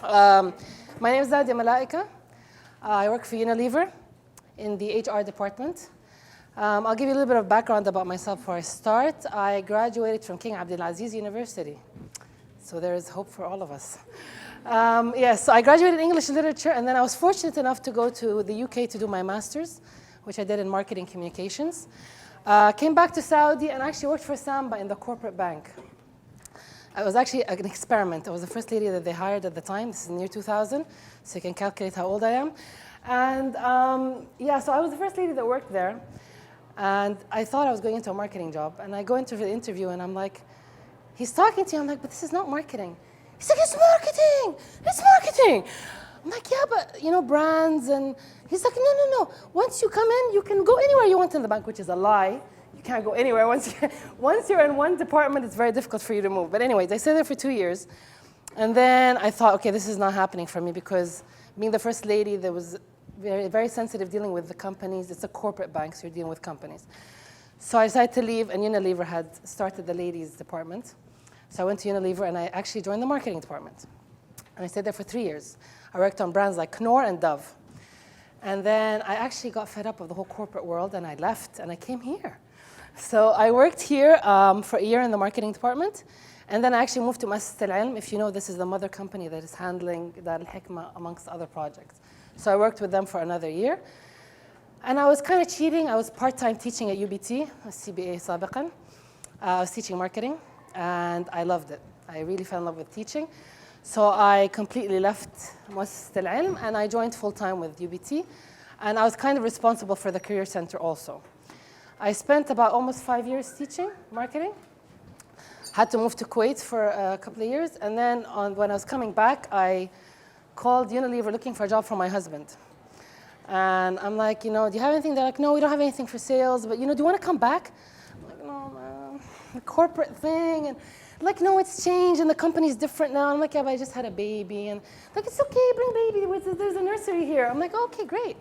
Um, my name is Nadia Malaika. I work for Unilever in the HR department. I'll give you a little bit of background about myself before I start. I graduated from King Abdulaziz University. So there is hope for all of us. Yes, so I graduated in English literature, and then I was fortunate enough to go to the UK to do my master's, which I did in marketing communications. Came back to Saudi and actually worked for Samba in the corporate bank. I was actually an experiment. I was the first lady that they hired at the time. This is in the year 2000, so you can calculate how old I am. And so I was the first lady that worked there. And I thought I was going into a marketing job. And I go into the interview, and I'm like, he's talking to me. I'm like, but this is not marketing. He's like, it's marketing. It's marketing. I'm like, yeah, but, brands. And he's like, no. Once you come in, you can go anywhere you want in the bank, which is a lie. You can't go anywhere. Once you're in one department, it's very difficult for you to move. But anyways, I stayed there for 2 years. And then I thought, okay, this is not happening for me because being the first lady, there was very, very sensitive dealing with the companies. It's a corporate bank, so you're dealing with companies. So I decided to leave, and Unilever had started the ladies department. So I went to Unilever, and I actually joined the marketing department. And I stayed there for 3 years. I worked on brands like Knorr and Dove. And then I actually got fed up of the whole corporate world, and I left, and I came here. So I worked here for a year in the marketing department, and then I actually moved to Muassasat Al-Ilm. If you know, this is the mother company that is handling Dar al-Hikmah amongst other projects. So I worked with them for another year. And I was kind of cheating. I was part-time teaching at UBT, CBA سابقا. I was teaching marketing, and I loved it. I really fell in love with teaching. So I completely left Muassasat Al-Ilm, and I joined full-time with UBT. And I was kind of responsible for the career center also. I spent about almost 5 years teaching marketing. Had to move to Kuwait for a couple of years. And then when I was coming back, I called Unilever looking for a job for my husband. And I'm like, do you have anything? They're like, no, we don't have anything for sales. But, do you want to come back? I'm like, no, man, the corporate thing. And like, no, it's changed and the company's different now. I'm like, yeah, but I just had a baby. And like, it's okay, bring baby. There's a nursery here. I'm like, okay, great.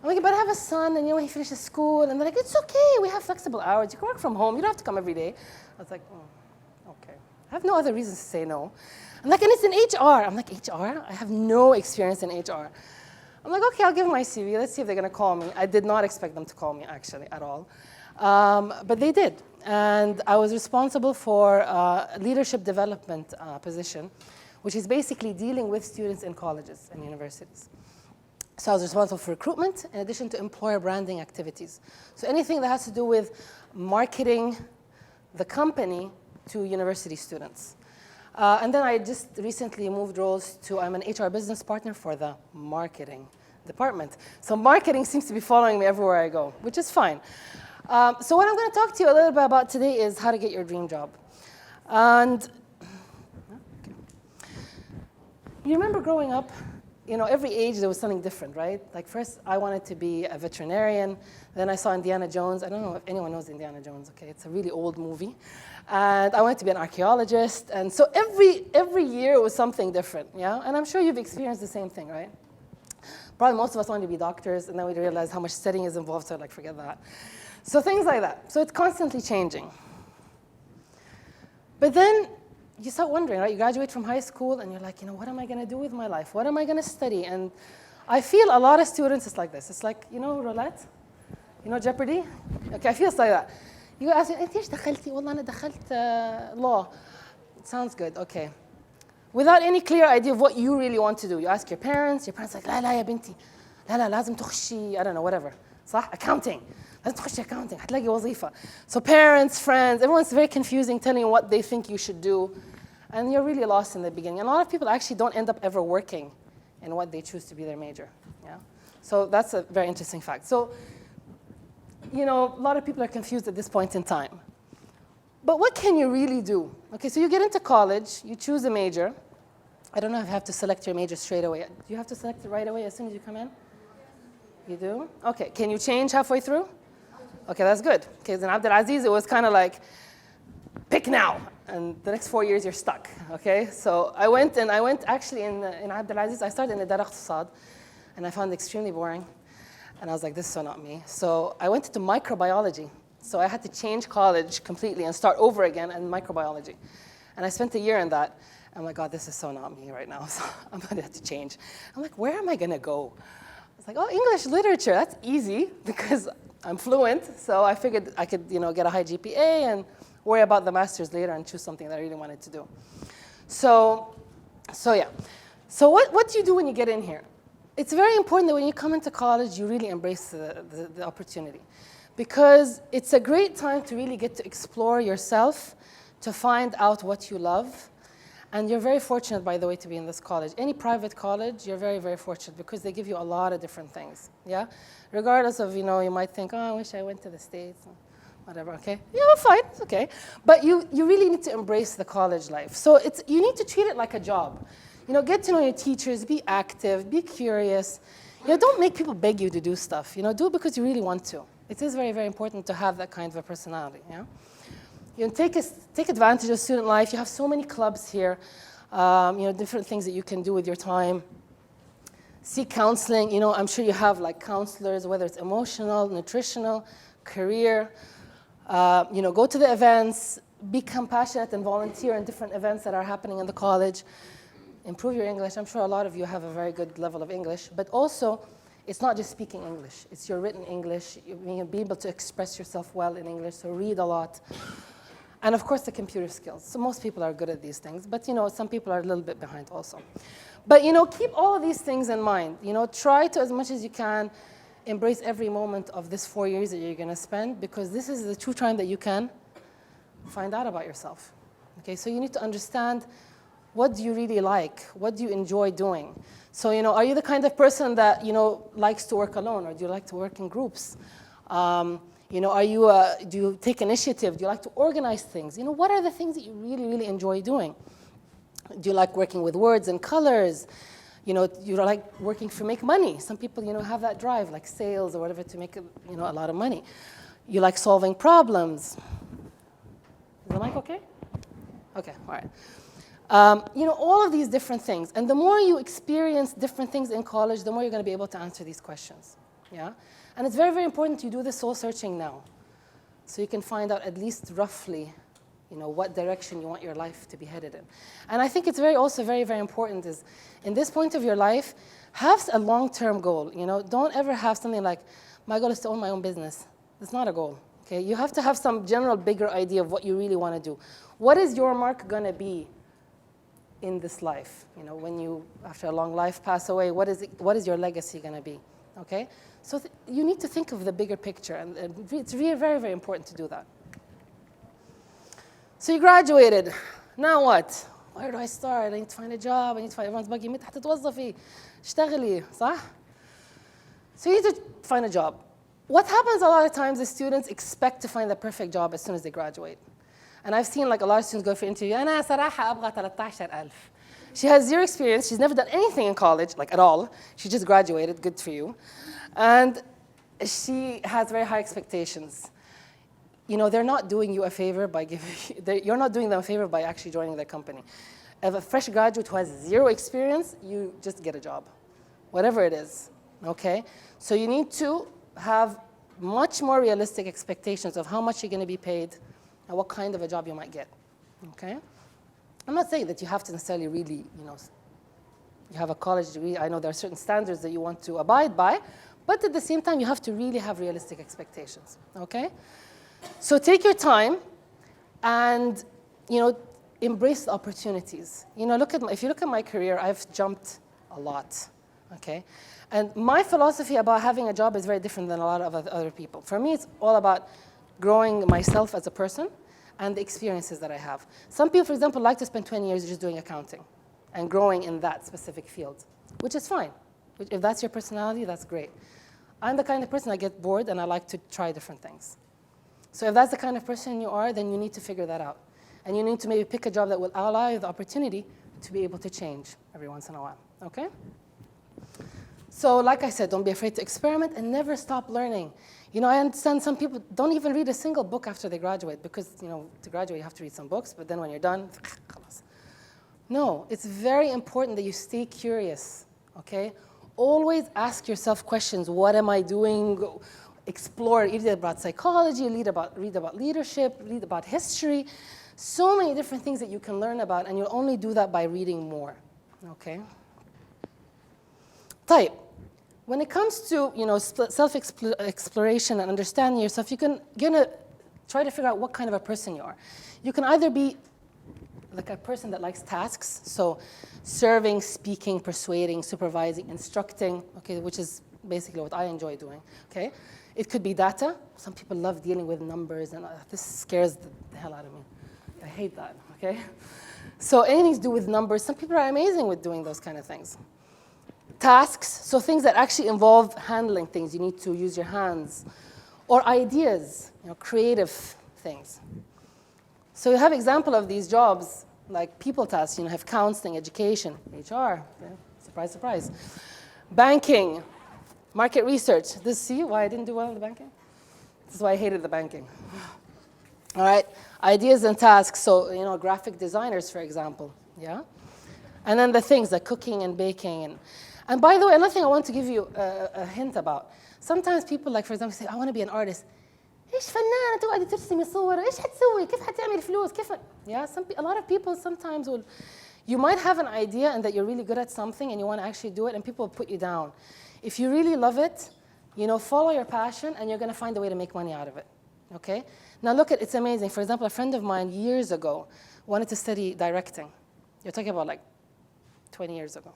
I'm like, but I have a son, and when he finishes school, and they're like, it's okay, we have flexible hours. You can work from home. You don't have to come every day. I was like, okay. I have no other reasons to say no. I'm like, and it's in HR. I'm like, HR? I have no experience in HR. I'm like, okay, I'll give my CV. Let's see if they're going to call me. I did not expect them to call me, actually, at all. But they did. And I was responsible for a leadership development position, which is basically dealing with students in colleges and universities. So I was responsible for recruitment in addition to employer branding activities. So anything that has to do with marketing the company to university students. And then I just recently moved roles to, I'm an HR business partner for the marketing department. So marketing seems to be following me everywhere I go, which is fine. So what I'm going to talk to you a little bit about today is how to get your dream job. And you remember growing up, every age there was something different, right? Like first I wanted to be a veterinarian. Then I saw Indiana Jones. I don't know if anyone knows Indiana Jones, okay? It's a really old movie. And I wanted to be an archaeologist. And so every year was something different, yeah? And I'm sure you've experienced the same thing, right? Probably most of us wanted to be doctors, and then we realized how much studying is involved, so forget that. So things like that. So it's constantly changing. But then you start wondering, right? You graduate from high school, and you're like, what am I going to do with my life? What am I going to study? And I feel a lot of students, it's like this. It's like, roulette? Jeopardy? Okay, I feel it's like that. You ask me, أنت إيش دخلتي? والله أنا دخلت law. It sounds good, okay. Without any clear idea of what you really want to do. You ask your parents are like, لا يا بنتي. لا لازم تخشي, I don't know, whatever. صح? Accounting. لازم تخشي accounting. هتلاقي وظيفة. So parents, friends, everyone's very confusing, telling you what they think you should do. And you're really lost in the beginning. And a lot of people actually don't end up ever working in what they choose to be their major. Yeah? So that's a very interesting fact. So, a lot of people are confused at this point in time. But what can you really do? Okay, so you get into college, you choose a major. I don't know if you have to select your major straight away. Do you have to select it right away as soon as you come in? You do? Okay, can you change halfway through? Okay, that's good. Okay, then Abdulaziz, it was kind of like, pick now. And the next 4 years, you're stuck, okay? So I went actually in Abdulaziz, I started in the Dar al-Iqtisad, and I found it extremely boring. And I was like, this is so not me. So I went into microbiology. So I had to change college completely and start over again in microbiology. And I spent a year in that. I'm like, God, this is so not me right now, so I'm going to have to change. I'm like, where am I going to go? It's like, oh, English literature, that's easy because I'm fluent. So I figured I could, get a high GPA and worry about the master's later and choose something that I really wanted to do. So yeah. So what do you do when you get in here? It's very important that when you come into college, you really embrace the opportunity, because it's a great time to really get to explore yourself, to find out what you love. And you're very fortunate, by the way, to be in this college. Any private college, you're very, very fortunate because they give you a lot of different things, yeah? Regardless of, you might think, oh, I wish I went to the States, whatever, okay? Yeah, well, fine, it's okay. But you really need to embrace the college life. So you need to treat it like a job. Get to know your teachers, be active, be curious. Don't make people beg you to do stuff. Do it because you really want to. It is very, very important to have that kind of a personality, yeah? Take advantage of student life. You have so many clubs here, different things that you can do with your time. Seek counseling. I'm sure you have like counselors, whether it's emotional, nutritional, career. Go to the events. Be compassionate and volunteer in different events that are happening in the college. Improve your English. I'm sure a lot of you have a very good level of English, but also it's not just speaking English. It's your written English. You'll be able to express yourself well in English, so read a lot. And of course, the computer skills. So most people are good at these things, but some people are a little bit behind also. But keep all of these things in mind. Try to, as much as you can, embrace every moment of this 4 years that you're going to spend, because this is the true time that you can find out about yourself. Okay, so you need to understand, what do you really like? What do you enjoy doing? So, are you the kind of person that, likes to work alone, or do you like to work in groups? Do you take initiative? Do you like to organize things? What are the things that you really, really enjoy doing? Do you like working with words and colors? You like working to make money. Some people, have that drive, like sales or whatever, to make, a lot of money. You like solving problems. Is the mic okay? Okay, all right. All of these different things. And the more you experience different things in college, the more you're going to be able to answer these questions. Yeah? And it's very, very important you do this soul searching now, so you can find out at least roughly, what direction you want your life to be headed in. And I think it's also very, very important is, in this point of your life, have a long-term goal. Don't ever have something like, my goal is to own my own business. It's not a goal. Okay? You have to have some general, bigger idea of what you really want to do. What is your mark going to be in this life? When you, after a long life, pass away, what is your legacy going to be? Okay? So you need to think of the bigger picture, and it's really very, very important to do that. So you graduated. Now what? Where do I start? I need to find a job. I need to find, everyone's bugging me, تحت توظفي اشتغلي, صح? So you need to find a job. What happens a lot of times is students expect to find the perfect job as soon as they graduate. And I've seen like a lot of students go for interview. أنا صراحة أبغى 13,000. She has zero experience. She's never done anything in college, like at all. She just graduated. Good for you. And she has very high expectations. They're not doing you a favor by you're not doing them a favor by actually joining their company. If a fresh graduate who has zero experience, you just get a job, whatever it is, okay? So you need to have much more realistic expectations of how much you're going to be paid and what kind of a job you might get, okay? I'm not saying that you have to necessarily really, you have a college degree. I know there are certain standards that you want to abide by, but at the same time, you have to really have realistic expectations, okay? So take your time and, embrace the opportunities. If you look at my career, I've jumped a lot, okay? And my philosophy about having a job is very different than a lot of other people. For me, it's all about growing myself as a person and the experiences that I have. Some people, for example, like to spend 20 years just doing accounting and growing in that specific field, which is fine. If that's your personality, that's great. I'm the kind of person I get bored and I like to try different things. So if that's the kind of person you are, then you need to figure that out. And you need to maybe pick a job that will allow you the opportunity to be able to change every once in a while, okay? So like I said, don't be afraid to experiment and never stop learning. I understand some people don't even read a single book after they graduate because, to graduate you have to read some books, but then when you're done, no, it's very important that you stay curious, okay? Always ask yourself questions. What am I doing? Explore, read about psychology, read about leadership, read about history. So many different things that you can learn about, and you'll only do that by reading more, okay? طيب, when it comes to self-exploration and understanding yourself, you're gonna try to figure out what kind of a person you are. You can either be like a person that likes tasks, so serving, speaking, persuading, supervising, instructing, okay, which is basically what I enjoy doing, okay? It could be data. Some people love dealing with numbers, and this scares the hell out of me. I hate that, okay? So anything to do with numbers, some people are amazing with doing those kind of things. Tasks, so things that actually involve handling things. You need to use your hands. Or ideas, creative things. So you have example of these jobs, like people tasks, have counseling, education, HR, surprise, surprise. Banking, market research. See why I didn't do well in the banking? This is why I hated the banking. All right, ideas and tasks, so, graphic designers, for example, yeah? And then the things like cooking and baking. And by the way, another thing I want to give you a hint about. Sometimes people, like, for example, say, I want to be an artist. إيش فنانة تقعدي ترسمي صور؟ إيش حتسوي؟ كيف حتعملي فلوس؟ كيف؟ Yeah, a lot of people sometimes will, you might have an idea and that you're really good at something and you want to actually do it, and people put you down. If you really love it, follow your passion, and you're going to find a way to make money out of it, okay? Now look it's amazing. For example, a friend of mine years ago wanted to study directing. You're talking about like 20 years ago.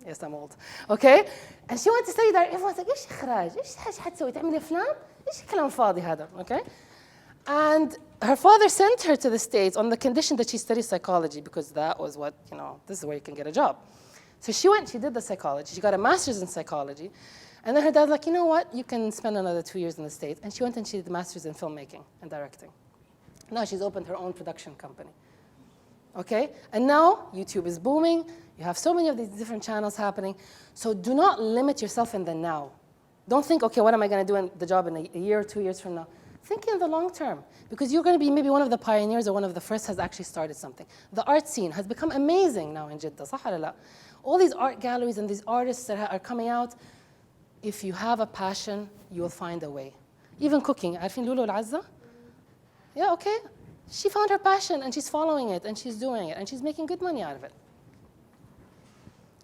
Yes, I'm old. Okay? And she wanted to study directing. Everyone's like, إيش إخراج؟ إيش حتسوي؟ تعملي أفلام؟ إيش الكلام فاضي هذا? Okay? And her father sent her to the States on the condition that she study psychology, because that was what, this is where you can get a job. So she went, she did the psychology. She got a master's in psychology. And then her dad's like, you know what? You can spend another 2 years in the States. And she went and she did the master's in filmmaking and directing. Now she's opened her own production company. Okay? And now YouTube is booming. You have so many of these different channels happening. So do not limit yourself in the now. Don't think, okay, what am I going to do in the job in a year or 2 years from now? Think in the long term, because you're going to be maybe one of the pioneers or one of the first has actually started something. The art scene has become amazing now in Jeddah, صح ولا لا? All these art galleries and these artists that are coming out, if you have a passion, you will find a way. Even cooking, عارفين لولو العزة? Yeah, okay. She found her passion and she's following it and she's doing it and she's making good money out of it.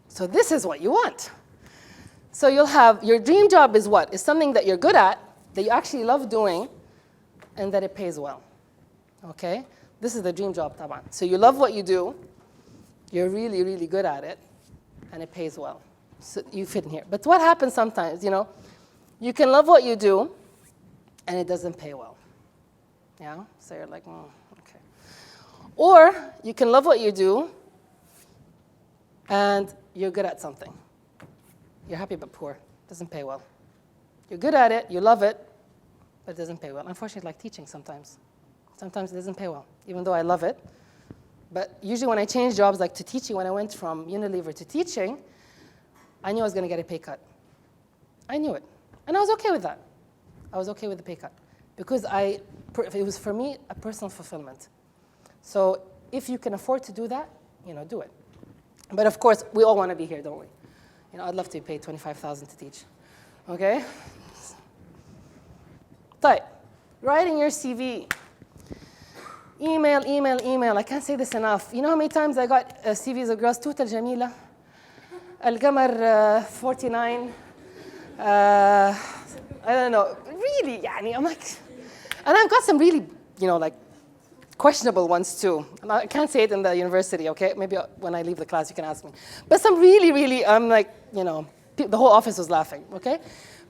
So this is what you want. So you'll have, your dream job is what? Is something that you're good at, that you actually love doing, and that it pays well, okay? This is the dream job, طبعا. So you love what you do, you're really, really good at it, and it pays well. So you fit in here. But what happens sometimes, you can love what you do, and it doesn't pay well, yeah? So you're like, okay. Or you can love what you do, and you're good at something. You're happy but poor, doesn't pay well. You're good at it, you love it, but it doesn't pay well. Unfortunately, like teaching sometimes. Sometimes it doesn't pay well, even though I love it. But usually when I change jobs, like to teaching, when I went from Unilever to teaching, I knew I was going to get a pay cut. I knew it. And I was okay with that. I was okay with the pay cut. Because it was, for me, a personal fulfillment. So if you can afford to do that, do it. But of course, we all want to be here, don't we? I'd love to be paid $25,000 to teach. Okay? طيب, writing your CV. Email, email, email. I can't say this enough. You know how many times I got CVs of girls? توتة الجميلة. القمر 49. I don't know. Really, يعني, I'm like, and I've got some really, like questionable ones too. I can't say it in the university, okay? Maybe when I leave the class you can ask me. But some really, really, I'm like, the whole office was laughing, okay?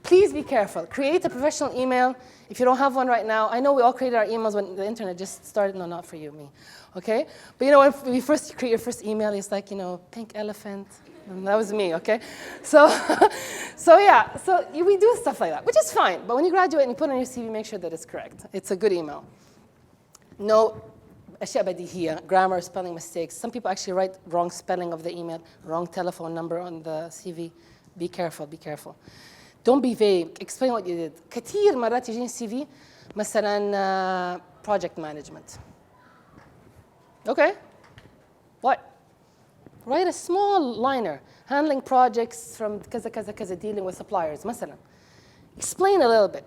Please be careful. Create a professional email. If you don't have one right now, I know we all created our emails when the internet just started. No, not for you, me, okay? But when you first create your first email, it's like, pink elephant. And that was me, okay? So yeah, so we do stuff like that, which is fine. But when you graduate and you put on your CV, make sure that it's correct. It's a good email. No أشياء بديهية, grammar, spelling mistakes. Some people actually write wrong spelling of the email, wrong telephone number on the CV. Be careful, be careful. Don't be vague. Explain what you did. كثير مرات يجيني CV مثلا project management. Okay. What? Write a small liner. Handling projects from كذا كذا كذا, dealing with suppliers مثلا. Explain a little bit.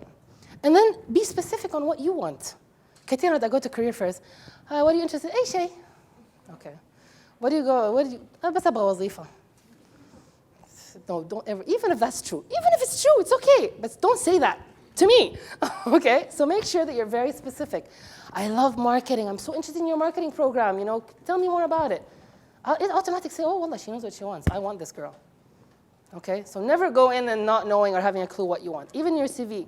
And then be specific on what you want. كثير I go to career fairs. What are you interested in? أي شيء. Okay. What do you go? What do you? بس أبغى وظيفة. No, don't ever. Even if that's true, even if it's true, it's okay. But don't say that to me. Okay. So make sure that you're very specific. I love marketing. I'm so interested in your marketing program. You know, tell me more about it. It automatically say, oh, wallah, she knows what she wants. I want this girl. Okay. So never go in and not knowing or having a clue what you want. Even your CV.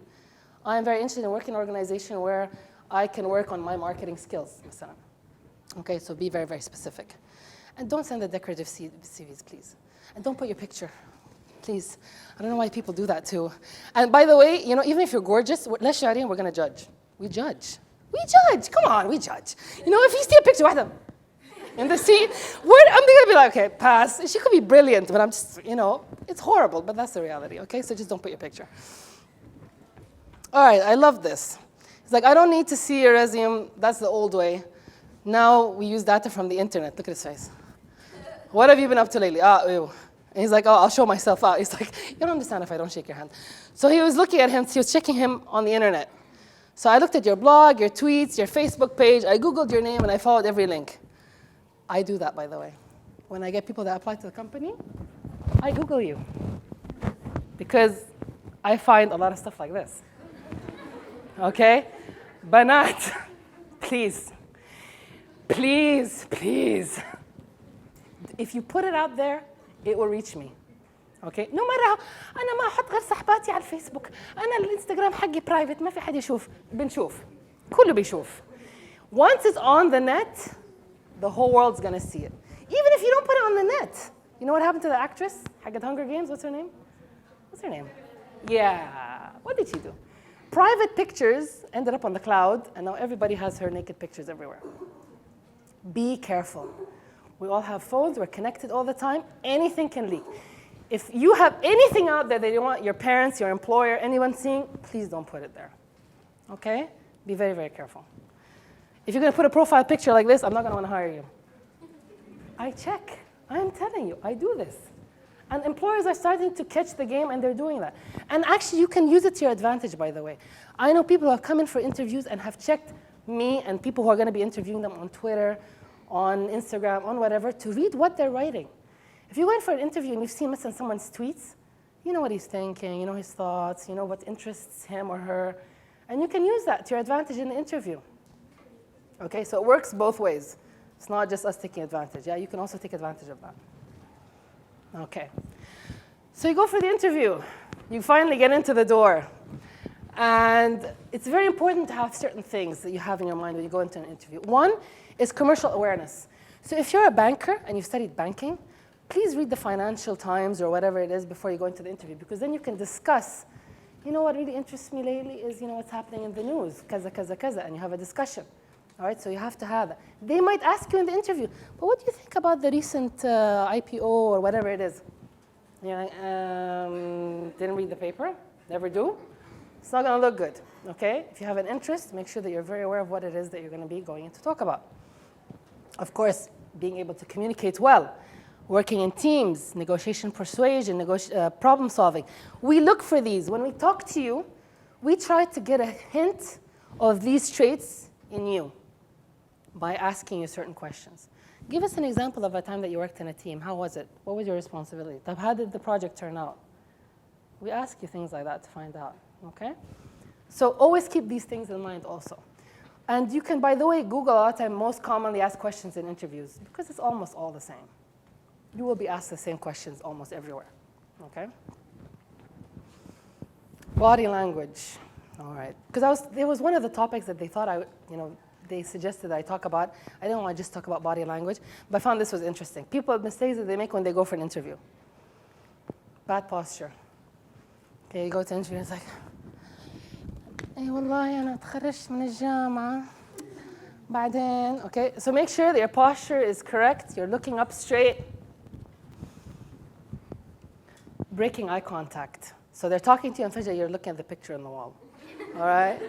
I'm very interested in working in an organization where I can work on my marketing skills. Okay. So be very, very specific. And don't send the decorative CVs, please. And don't put your picture. Please. I don't know why people do that too. And by the way, you know, even if you're gorgeous, let's share we're going to judge. We judge. We judge. Come on, we judge. You know, if you see a picture of them in the scene, I'm going to be like, okay, pass. She could be brilliant, but I'm just, you know, it's horrible, but that's the reality, okay? So just don't put your picture. All right, I love this. It's like, I don't need to see your resume. That's the old way. Now we use data from the internet. Look at his face. What have you been up to lately? Ew. And he's like, oh, I'll show myself out. He's like, you don't understand if I don't shake your hand. So he was looking at him. He was checking him on the internet. So I looked at your blog, your tweets, your Facebook page. I Googled your name, and I followed every link. I do that, by the way. When I get people that apply to the company, I Google you. Because I find a lot of stuff like this. Okay? Banat, please. Please, please. If you put it out there, it will reach me. Okay? No matter how أنا ما أحط غير صحباتي على الفيسبوك. أنا الإنستغرام حقي private ما في حد يشوف. بنشوف. كله بيشوف. Once it's on the net, the whole world's gonna see it. Even if you don't put it on the net. You know what happened to the actress? حقت Hunger Games? What's her name? What's her name? Yeah. What did she do? Private pictures ended up on the cloud, and now everybody has her naked pictures everywhere. Be careful. We all have phones. We're connected all the time. Anything can leak. If you have anything out there that you want your parents, your employer, anyone seeing, please don't put it there. Okay? Be very, very careful. If you're going to put a profile picture like this, I'm not going to want to hire you. I check. I'm telling you, I do this. And employers are starting to catch the game, and they're doing that. And actually, you can use it to your advantage, by the way. I know people who have come in for interviews and have checked me and people who are going to be interviewing them on Twitter, on Instagram, on whatever, to read what they're writing. If you went for an interview and you've seen someone's tweets, you know what he's thinking, you know his thoughts, you know what interests him or her, and you can use that to your advantage in the interview. Okay, so it works both ways. It's not just us taking advantage. Yeah, you can also take advantage of that. Okay, so you go for the interview. You finally get into the door. And it's very important to have certain things that you have in your mind when you go into an interview. One is commercial awareness. So if you're a banker and you've studied banking, please read the Financial Times or whatever it is before you go into the interview, because then you can discuss, you know what really interests me lately is, you know, what's happening in the news, kaza, kaza, kaza, and you have a discussion. All right, so you have to have that. They might ask you in the interview, but what do you think about the recent IPO or whatever it is? You're like, didn't read the paper, never do. It's not going to look good, okay? If you have an interest, make sure that you're very aware of what it is that you're going to be going in to talk about. Of course, being able to communicate well, working in teams, negotiation, persuasion, problem solving. We look for these. When we talk to you, we try to get a hint of these traits in you by asking you certain questions. Give us an example of a time that you worked in a team. How was it? What was your responsibility? How did the project turn out? We ask you things like that to find out. Okay? So always keep these things in mind also. And you can, by the way, Google a lot of time most commonly asked questions in interviews because it's almost all the same. You will be asked the same questions almost everywhere. Okay? Body language. All right. Because there was one of the topics that they thought they suggested I talk about. I didn't want to just talk about body language, but I found this was interesting. People, mistakes that they make when they go for an interview. Bad posture. Okay, you go to an interview and it's like, "Ay wallahi ana تخرجت من الجامعة بعدين." Okay, so make sure that your posture is correct. You're looking up straight. Breaking eye contact. So they're talking to you and Fajr, you're looking at the picture on the wall. All right?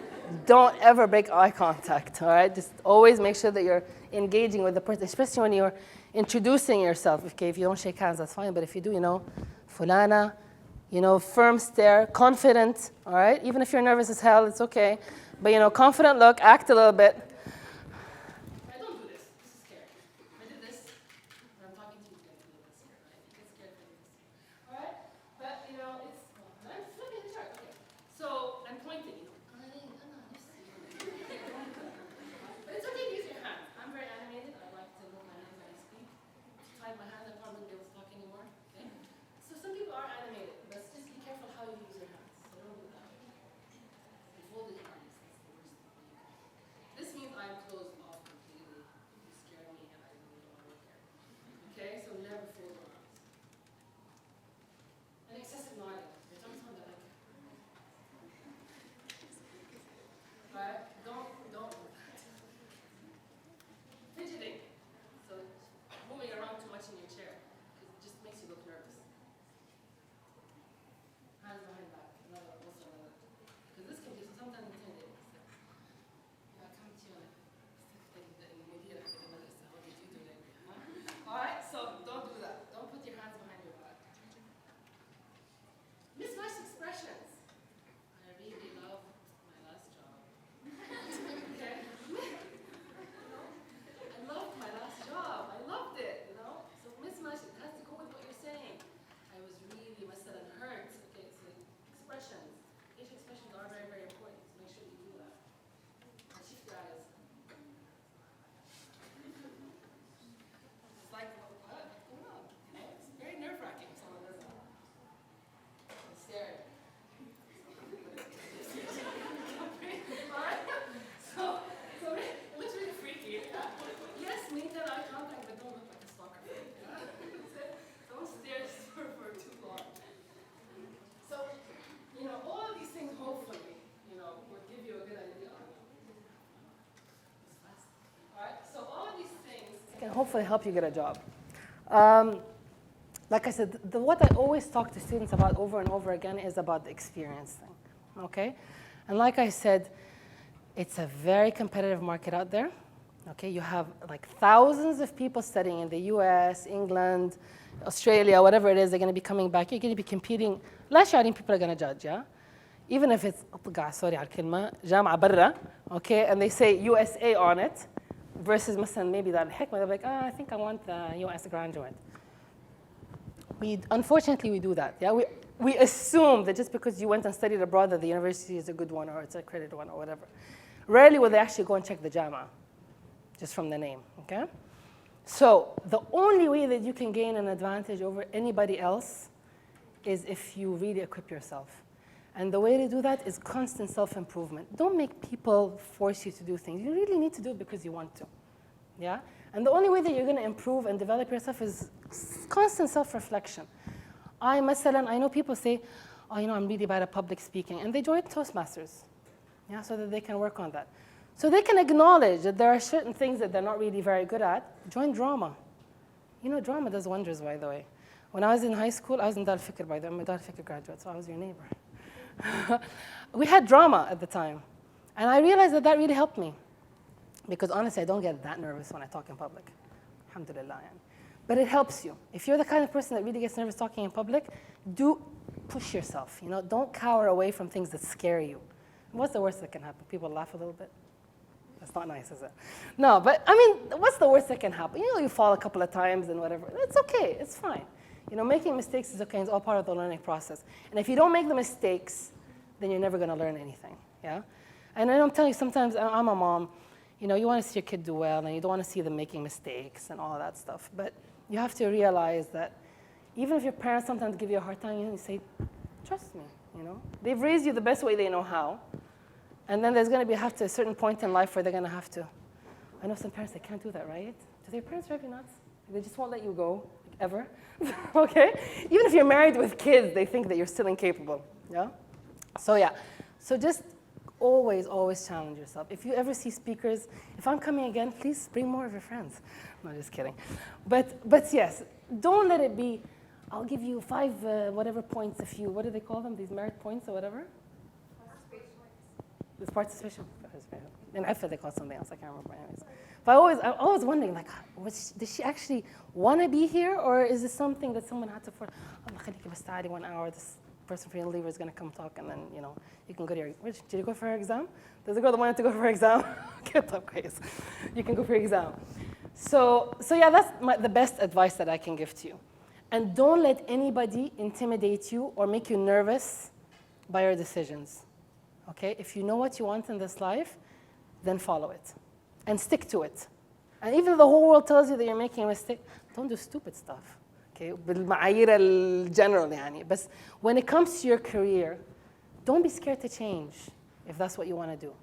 Don't ever break eye contact. All right? Just always make sure that you're engaging with the person, especially when you're introducing yourself. Okay, if you don't shake hands, that's fine. But if you do, fulana, firm stare, confident. All right? Even if you're nervous as hell, it's okay. But, confident look, act a little bit. hopefully help you get a job. Like I said, what I always talk to students about over and over again is about the experience thing, okay? And like I said, it's a very competitive market out there, okay? You have like thousands of people studying in the US, England, Australia, whatever it is, they're gonna be coming back. You're gonna be competing. لا شعارين people are gonna judge, yeah? Even if it's, sorry على الكلمة, جامعة برا, okay? And they say USA on it, versus مثلا maybe that الحكمة, they're like, I think I want the US graduate. Unfortunately, we do that. Yeah, we assume that just because you went and studied abroad that the university is a good one or it's a accredited one or whatever. Rarely will they actually go and check the JAMA, just from the name, okay? So the only way that you can gain an advantage over anybody else is if you really equip yourself. And the way to do that is constant self-improvement. Don't make people force you to do things. You really need to do it because you want to, yeah? And the only way that you're going to improve and develop yourself is constant self-reflection. I know people say, oh, you know, I'm really bad at public speaking, and they join Toastmasters, yeah, so that they can work on that. So they can acknowledge that there are certain things that they're not really very good at. Join drama. You know, drama does wonders, by the way. When I was in high school, I was in Dar al-Fikr, by the way. I'm a Dar al-Fikr graduate, so I was your neighbor. We had drama at the time, and I realized that that really helped me. Because honestly, I don't get that nervous when I talk in public. Alhamdulillah. But it helps you. If you're the kind of person that really gets nervous talking in public, do push yourself. You know, don't cower away from things that scare you. What's the worst that can happen? People laugh a little bit? That's not nice, is it? No, but I mean, what's the worst that can happen? You know, you fall a couple of times and whatever. It's okay, it's fine. You know, making mistakes is okay, it's all part of the learning process. And if you don't make the mistakes, then you're never gonna learn anything, yeah? And I'm telling you, sometimes I'm a mom, you know, you want to see your kid do well, and you don't want to see them making mistakes and all that stuff. But you have to realize that even if your parents sometimes give you a hard time, you say, trust me, you know. They've raised you the best way they know how. And then there's going to be a certain point in life where they're going to have to. I know some parents, they can't do that, right? Do their parents drive you nuts? They just won't let you go, ever. Okay? Even if you're married with kids, they think that you're still incapable. Yeah? So yeah. So just always, always challenge yourself. If you ever see speakers, if I'm coming again, please bring more of your friends. No, just kidding. But yes, don't let it be, I'll give you 5 whatever points if you, what do they call them, these merit points or whatever? This participation. In IFA they call it something else, I can't remember anyways. But I'm always wondering, like, does she actually want to be here, or is this something that someone had to force? Allah khaliki bas ta'ali 1 hour, this person from Unilever is going to come talk, and then, you know, you can go to your, did you go for her exam? There's a girl that wanted to go for her exam. Get up, guys. You can go for your exam. So yeah, that's the best advice that I can give to you. And don't let anybody intimidate you or make you nervous by your decisions. Okay? If you know what you want in this life, then follow it. And stick to it. And even if the whole world tells you that you're making a mistake, don't do stupid stuff. Okay? بالمعايير الجنرال يعني. But when it comes to your career, don't be scared to change if that's what you want to do.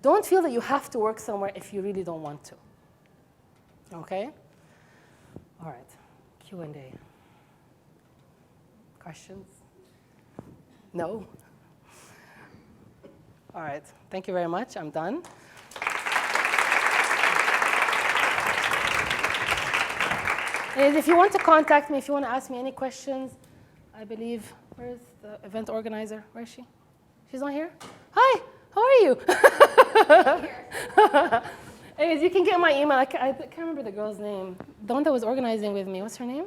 Don't feel that you have to work somewhere if you really don't want to. Okay? All right. Q&A. Questions? No? All right. Thank you very much. I'm done. And if you want to contact me, if you want to ask me any questions, I believe, where's the event organizer? Where is she? She's not here? Hi, how are you? Anyways, you can get my email. I can't remember the girl's name. The one that was organizing with me. What's her name?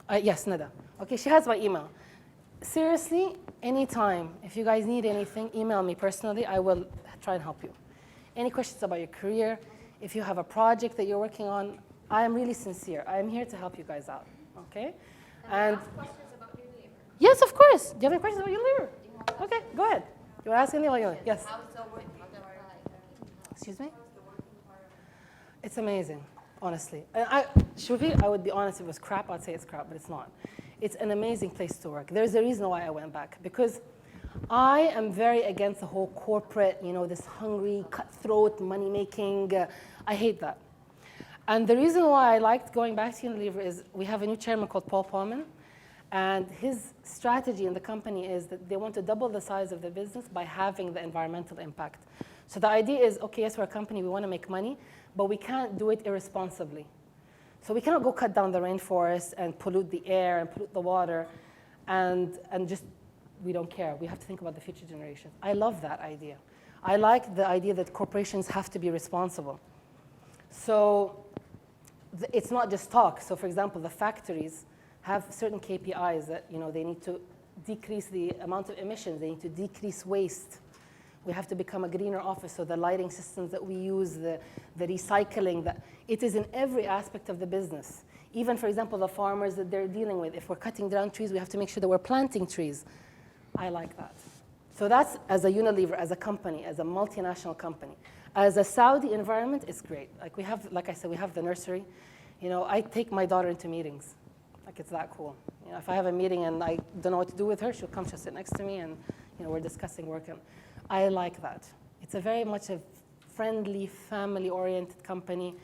Nada? Yes, Nada. Okay, she has my email. Seriously, anytime, if you guys need anything, email me personally. I will try and help you. Any questions about your career, if you have a project that you're working on, I am really sincere. I am here to help you guys out, okay? And ask questions about Unilever. Yes, of course. Do you have any questions about Unilever? Okay, go ahead. You want to ask anything about Unilever? Yes. How's the working Excuse me? It's amazing, honestly. And I would be honest, if it was crap, I'd say it's crap, but it's not. It's an amazing place to work. There's a reason why I went back, because I am very against the whole corporate, you know, this hungry, cutthroat, money-making. I hate that. And the reason why I liked going back to Unilever is we have a new chairman called Paul Polman, and his strategy in the company is that they want to double the size of the business by having the environmental impact. So the idea is, okay, yes, we're a company, we want to make money, but we can't do it irresponsibly. So we cannot go cut down the rainforest and pollute the air and pollute the water and just, we don't care. We have to think about the future generations. I love that idea. I like the idea that corporations have to be responsible. So it's not just talk. So for example, the factories have certain KPIs that they need to decrease the amount of emissions. They need to decrease waste. We have to become a greener office. So the lighting systems that we use, the recycling, it is in every aspect of the business. Even, for example, the farmers that they're dealing with. If we're cutting down trees, we have to make sure that we're planting trees. I like that. So that's, as a Unilever, as a company, as a multinational company. As a Saudi environment, it's great. Like I said, we have the nursery. I take my daughter into meetings. It's that cool. If I have a meeting and I don't know what to do with her, she'll sit next to me and we're discussing work. And I like that. It's a very much a friendly, family-oriented company.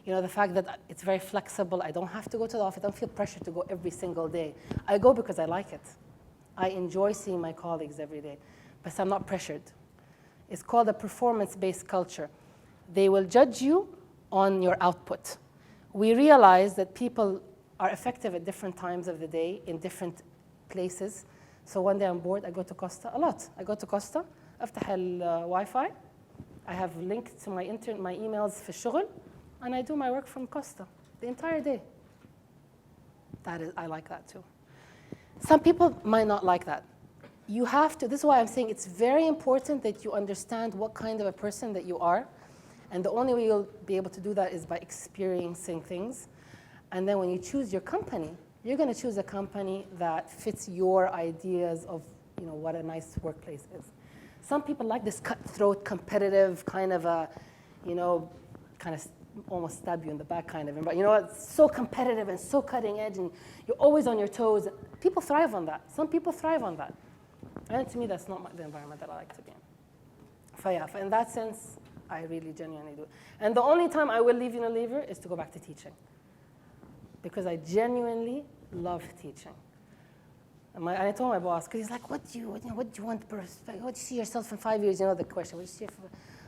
The fact that it's very flexible. I don't have to go to the office. I don't feel pressure to go every single day. I go because I like it. I enjoy seeing my colleagues every day, but I'm not pressured. It's called a performance-based culture. They will judge you on your output. We realize that people are effective at different times of the day in different places. So one day I'm bored, I go to Costa a lot. I go to Costa, أفتح Wi-Fi. I have linked to my emails في الشغل, and I do my work from Costa the entire day. I like that too. Some people might not like that. You have to, this is why I'm saying it's very important that you understand what kind of a person that you are. And the only way you'll be able to do that is by experiencing things. And then when you choose your company, you're going to choose a company that fits your ideas of what a nice workplace is. Some people like this cutthroat, competitive kind of a, kind of almost stab you in the back kind of environment. It's so competitive and so cutting edge, and you're always on your toes. People thrive on that. Some people thrive on that. And to me, that's not the environment that I like to be in. So in that sense, I really genuinely do. And the only time I will leave Unilever is to go back to teaching, because I genuinely love teaching. And I told my boss, because he's like, what do you want? What do you see yourself in 5 years? The question. What do you see?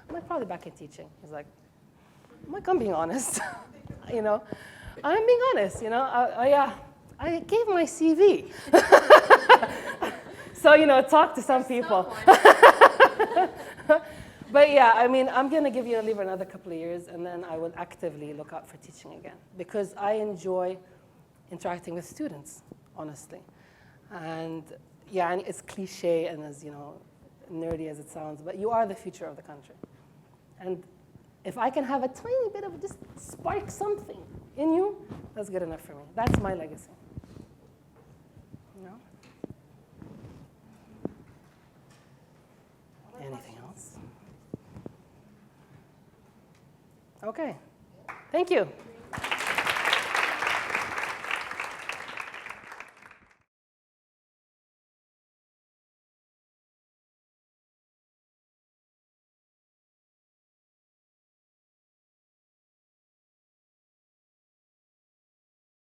I'm like, probably back in teaching. He's like, I'm being honest. I'm being honest. I gave my CV. So talk to some people. But yeah, I'm going to give Unilever another couple of years, and then I will actively look out for teaching again, because I enjoy interacting with students, honestly. And yeah, and it's cliche and as nerdy as it sounds, but you are the future of the country. And if I can have a tiny bit of just spark something in you, that's good enough for me. That's my legacy. Anything else? Okay. Thank you.